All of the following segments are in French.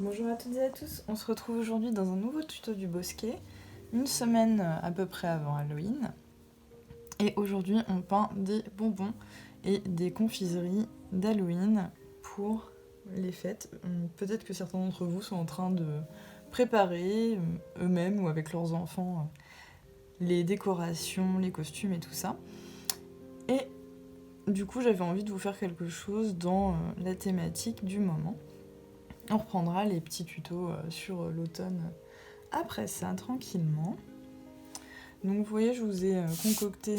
Bonjour à toutes et à tous, on se retrouve aujourd'hui dans un nouveau tuto du Bosquet, une semaine à peu près avant Halloween. Et aujourd'hui on peint des bonbons et des confiseries d'Halloween pour les fêtes. Peut-être que certains d'entre vous sont en train de préparer eux-mêmes ou avec leurs enfants les décorations, les costumes et tout ça. Et du coup j'avais envie de vous faire quelque chose dans la thématique du moment. On reprendra les petits tutos sur l'automne après ça, tranquillement. Donc vous voyez, je vous ai concocté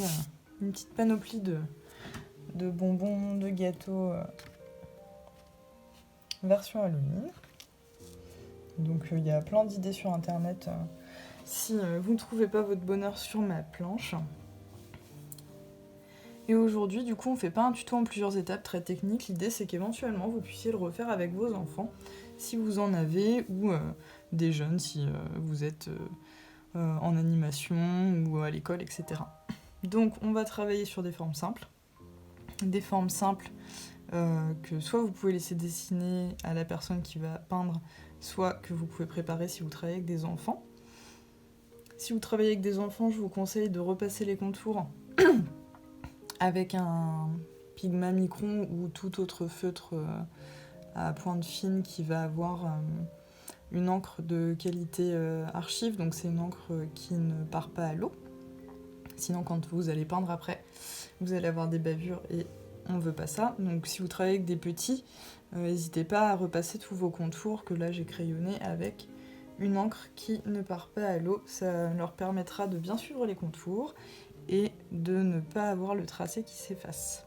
une petite panoplie de bonbons, de gâteaux version Halloween. Donc il y a plein d'idées sur internet si vous ne trouvez pas votre bonheur sur ma planche. Et aujourd'hui, du coup, on fait pas un tuto en plusieurs étapes très technique. L'idée, c'est qu'éventuellement, vous puissiez le refaire avec vos enfants, si vous en avez, ou des jeunes, si vous êtes en animation ou à l'école, etc. Donc, on va travailler sur des formes simples. Des formes simples que soit vous pouvez laisser dessiner à la personne qui va peindre, soit que vous pouvez préparer si vous travaillez avec des enfants. Si vous travaillez avec des enfants, je vous conseille de repasser les contours avec un Pigma Micron ou tout autre feutre à pointe fine qui va avoir une encre de qualité archive, donc c'est une encre qui ne part pas à l'eau. Sinon, quand vous allez peindre après, vous allez avoir des bavures et on veut pas ça. Donc si vous travaillez avec des petits, n'hésitez pas à repasser tous vos contours que là j'ai crayonné avec une encre qui ne part pas à l'eau. Ça leur permettra de bien suivre les contours et de ne pas avoir le tracé qui s'efface.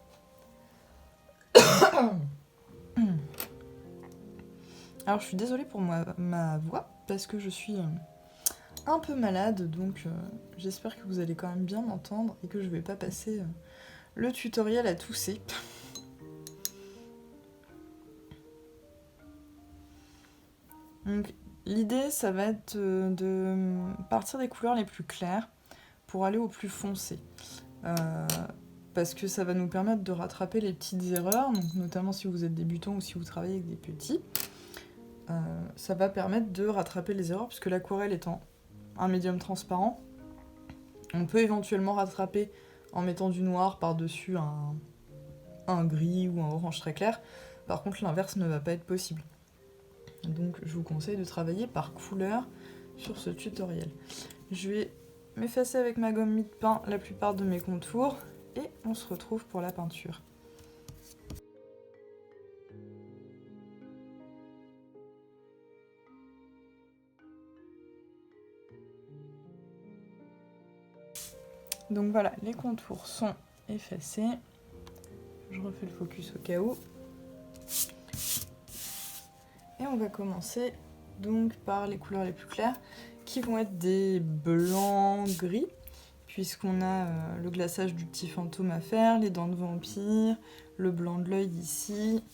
Alors je suis désolée pour ma voix parce que je suis un peu malade, donc j'espère que vous allez quand même bien m'entendre et que je vais pas passer le tutoriel à tousser. Donc l'idée ça va être de partir des couleurs les plus claires pour aller au plus foncé. Parce que ça va nous permettre de rattraper les petites erreurs, donc notamment si vous êtes débutant ou si vous travaillez avec des petits. Ça va permettre de rattraper les erreurs, puisque l'aquarelle étant un médium transparent, on peut éventuellement rattraper en mettant du noir par-dessus un gris ou un orange très clair. Par contre, l'inverse ne va pas être possible. Donc je vous conseille de travailler par couleur sur ce tutoriel. Je vais m'effacer avec ma gomme mie-de-pain la plupart de mes contours et on se retrouve pour la peinture. Donc voilà, les contours sont effacés. Je refais le focus au cas où. Et on va commencer donc par les couleurs les plus claires, qui vont être des blancs gris, puisqu'on a le glaçage du petit fantôme à faire, les dents de vampire, le blanc de l'œil ici,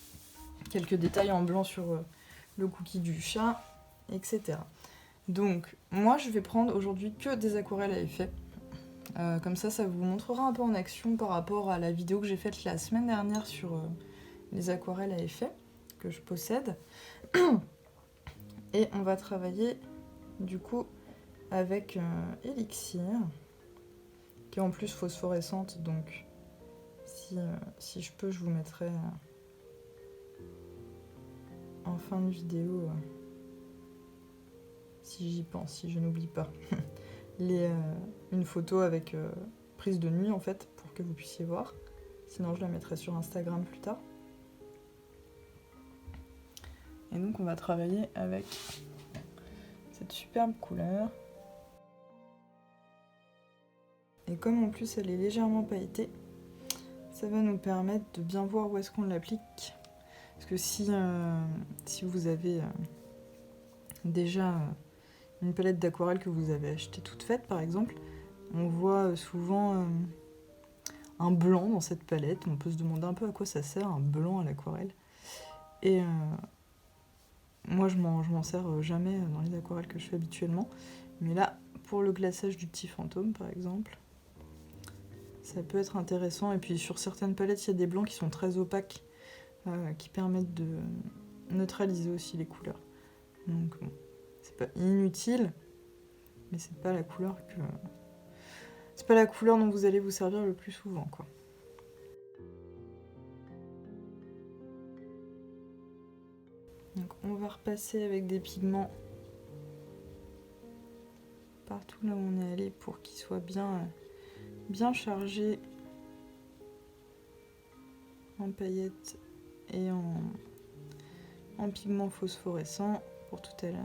quelques détails en blanc sur le cookie du chat, etc. Donc moi je vais prendre aujourd'hui que des aquarelles à effet. Comme ça vous montrera un peu en action par rapport à la vidéo que j'ai faite la semaine dernière sur les aquarelles à effet que je possède. Et on va travailler du coup avec Elixir, qui est en plus phosphorescente, donc si je peux, je vous mettrai en fin de vidéo, si j'y pense, si je n'oublie pas, une photo avec prise de nuit en fait, pour que vous puissiez voir. Sinon je la mettrai sur Instagram plus tard. Et donc on va travailler avec cette superbe couleur. Et comme en plus elle est légèrement pailletée, ça va nous permettre de bien voir où est-ce qu'on l'applique. Parce que si vous avez déjà une palette d'aquarelle que vous avez achetée toute faite par exemple, on voit souvent un blanc dans cette palette. On peut se demander un peu à quoi ça sert, un blanc à l'aquarelle. Et moi je m'en sers jamais dans les aquarelles que je fais habituellement. Mais là, pour le glaçage du petit fantôme par exemple, ça peut être intéressant. Et puis sur certaines palettes, il y a des blancs qui sont très opaques, qui permettent de neutraliser aussi les couleurs. Donc bon, c'est pas inutile, mais c'est pas la couleur que... C'est pas la couleur dont vous allez vous servir le plus souvent, quoi. Donc on va repasser avec des pigments partout là où on est allé pour qu'ils soient bien chargés en paillettes et en pigments phosphorescents pour tout à l'heure.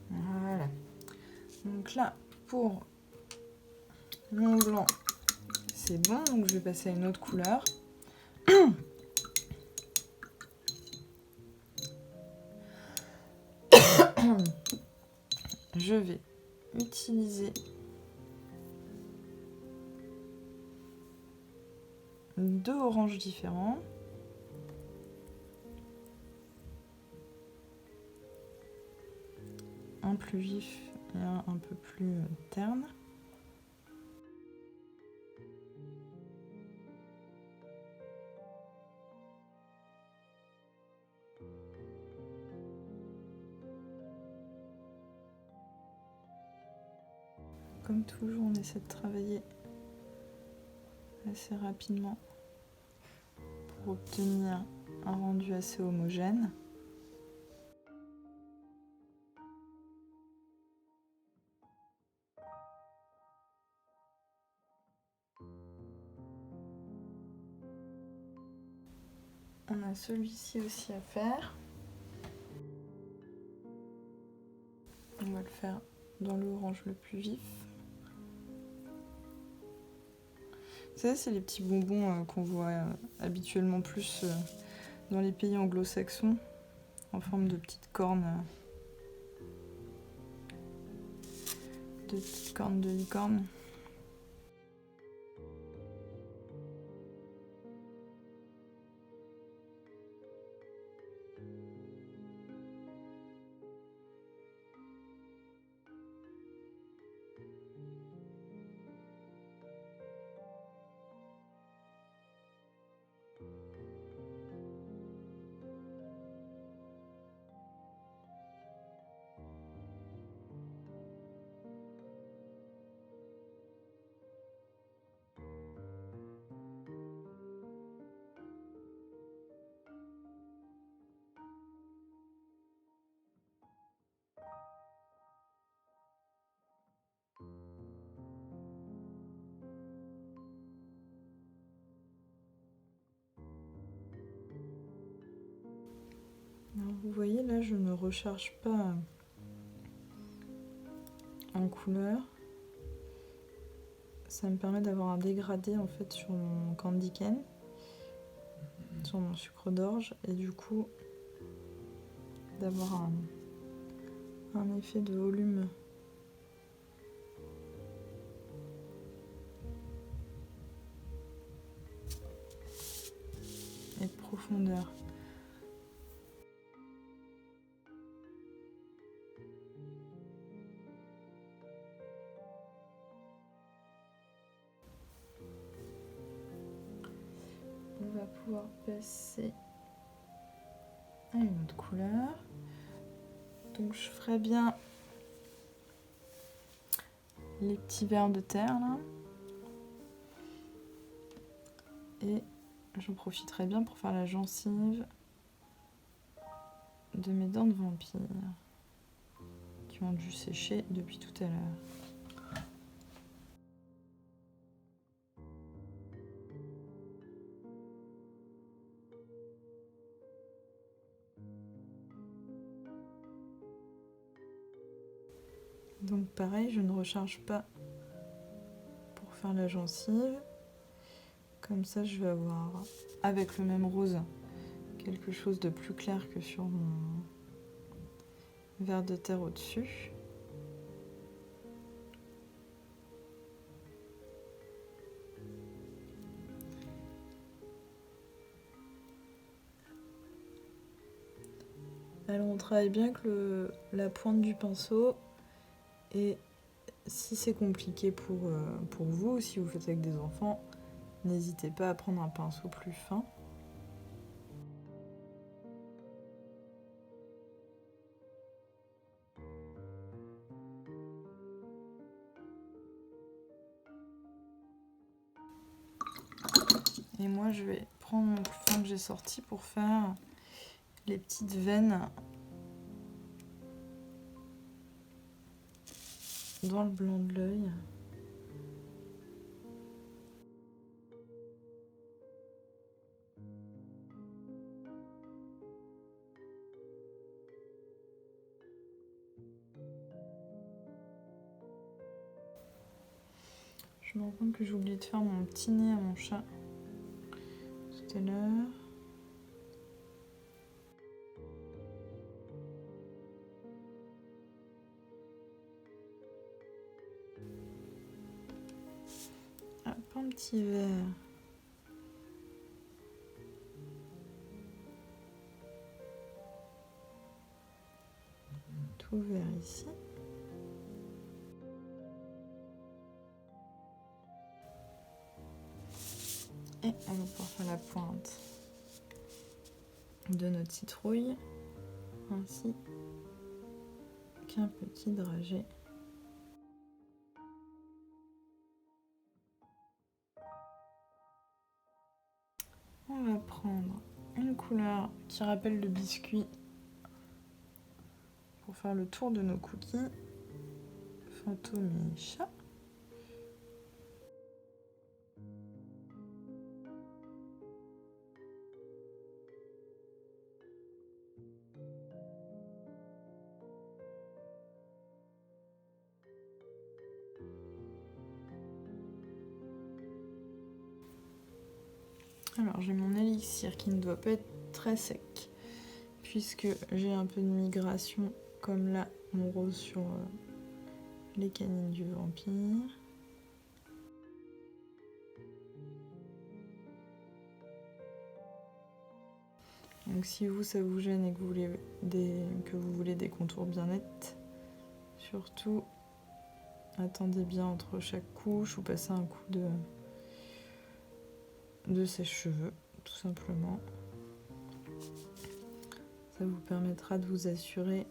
Voilà. Donc là, pour mon blanc, c'est bon. Donc je vais passer à une autre couleur. Je vais utiliser deux oranges différents. Un plus vif et un peu plus terne. Comme toujours, on essaie de travailler assez rapidement pour obtenir un rendu assez homogène. On a celui-ci aussi à faire. On va le faire dans l'orange le plus vif. Vous savez, c'est les petits bonbons qu'on voit habituellement plus dans les pays anglo-saxons, en forme de petites cornes, de licorne. Alors, vous voyez, là, je ne recharge pas en couleur. Ça me permet d'avoir un dégradé en fait sur mon candy cane, sur mon sucre d'orge, et du coup d'avoir un effet de volume et de profondeur. On va pouvoir passer à une autre couleur. Donc je ferai bien les petits vers de terre là. Et j'en profiterai bien pour faire la gencive de mes dents de vampire qui ont dû sécher depuis tout à l'heure. Donc pareil, je ne recharge pas pour faire la gencive. Comme ça, je vais avoir, avec le même rose quelque chose de plus clair que sur mon verre de terre au-dessus. Alors on travaille bien avec la pointe du pinceau, et si c'est compliqué pour vous, si vous faites avec des enfants, n'hésitez pas à prendre un pinceau plus fin. Et moi je vais prendre mon plus fin que j'ai sorti pour faire les petites veines dans le blanc de l'œil. Je me rends compte que j'ai oublié de faire mon petit nez à mon chat tout à l'heure. Hop, un petit verre. Tout vert ici. Et on va pouvoir faire la pointe de notre citrouille, ainsi qu'un petit dragé. On va prendre une couleur qui rappelle le biscuit pour faire le tour de nos cookies. Fantôme et chat. Alors j'ai mon élixir qui ne doit pas être très sec, puisque j'ai un peu de migration, comme là, mon rose sur les canines du vampire. Donc si vous, ça vous gêne et que vous voulez des contours bien nets, surtout attendez bien entre chaque couche ou passez un coup de sèche-cheveux, tout simplement. Ça vous permettra de vous assurer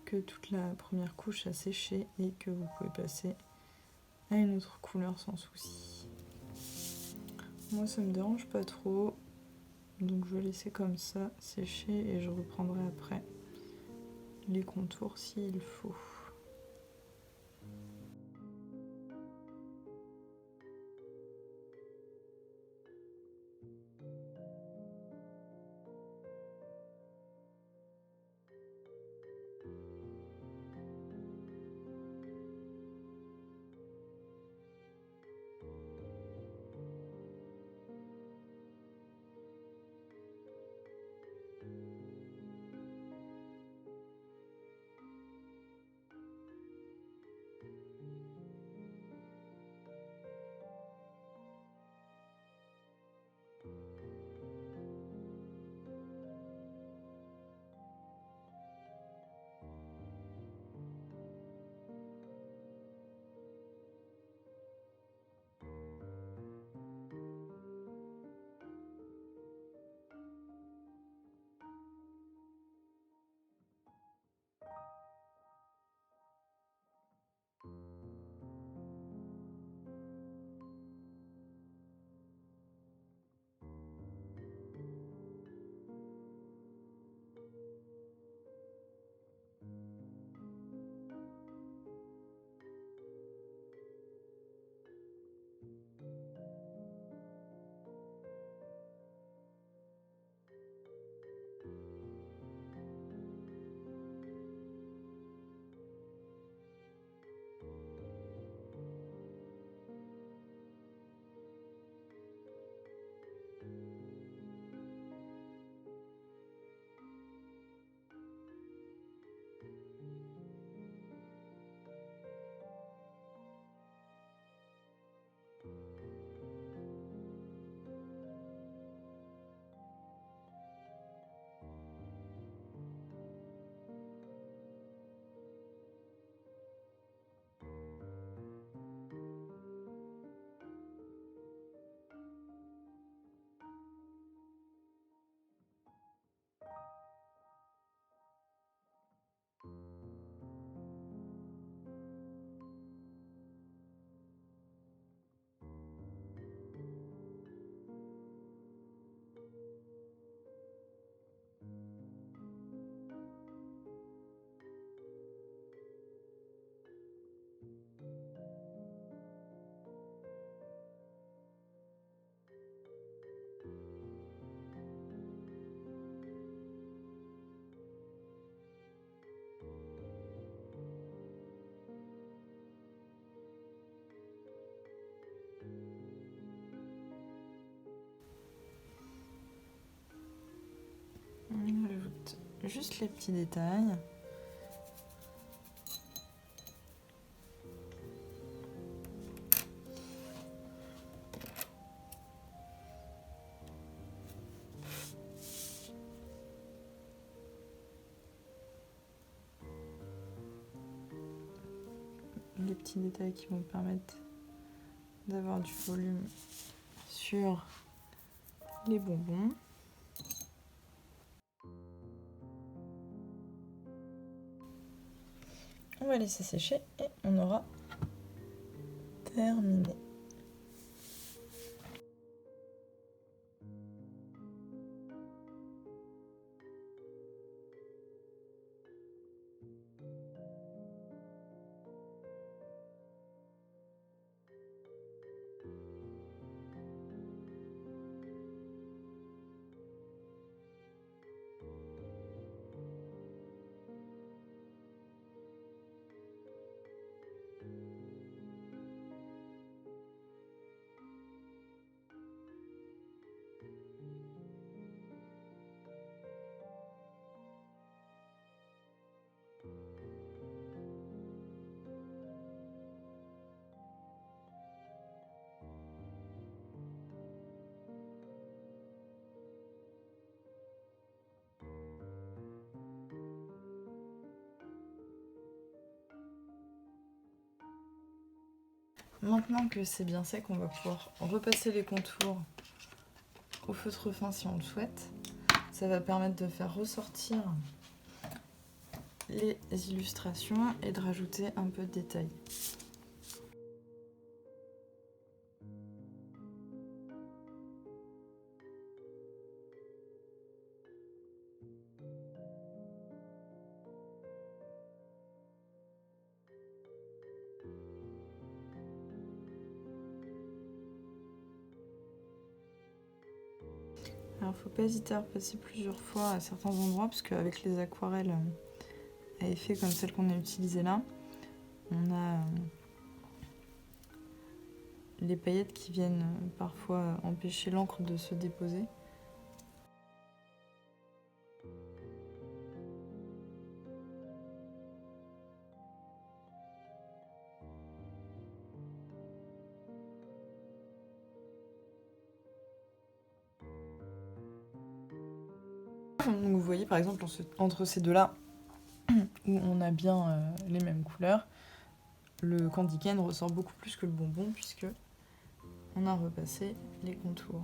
que toute la première couche a séché et que vous pouvez passer à une autre couleur sans souci. Moi ça me dérange pas trop, donc je vais laisser comme ça sécher et je reprendrai après les contours s'il faut. juste les petits détails. Les petits détails qui vont permettre d'avoir du volume sur les bonbons. On va laisser sécher et on aura terminé. Maintenant que c'est bien sec, on va pouvoir repasser les contours au feutre fin si on le souhaite. Ça va permettre de faire ressortir les illustrations et de rajouter un peu de détails. Alors faut pas hésiter à repasser plusieurs fois à certains endroits parce qu'avec les aquarelles à effet comme celles qu'on a utilisées là, on a les paillettes qui viennent parfois empêcher l'encre de se déposer. Donc vous voyez par exemple entre ces deux-là, où on a bien les mêmes couleurs, le candy cane ressort beaucoup plus que le bonbon puisque on a repassé les contours.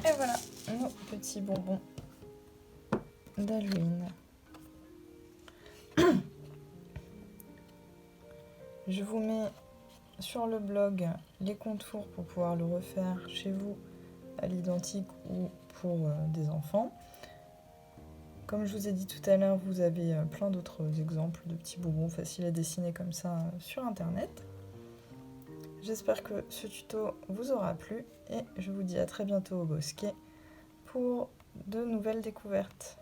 Et voilà nos petits bonbons d'Halloween. Je vous mets sur le blog les contours pour pouvoir le refaire chez vous à l'identique ou pour des enfants. Comme je vous ai dit tout à l'heure, vous avez plein d'autres exemples de petits bonbons faciles à dessiner comme ça sur internet. J'espère que ce tuto vous aura plu et je vous dis à très bientôt au bosquet pour de nouvelles découvertes.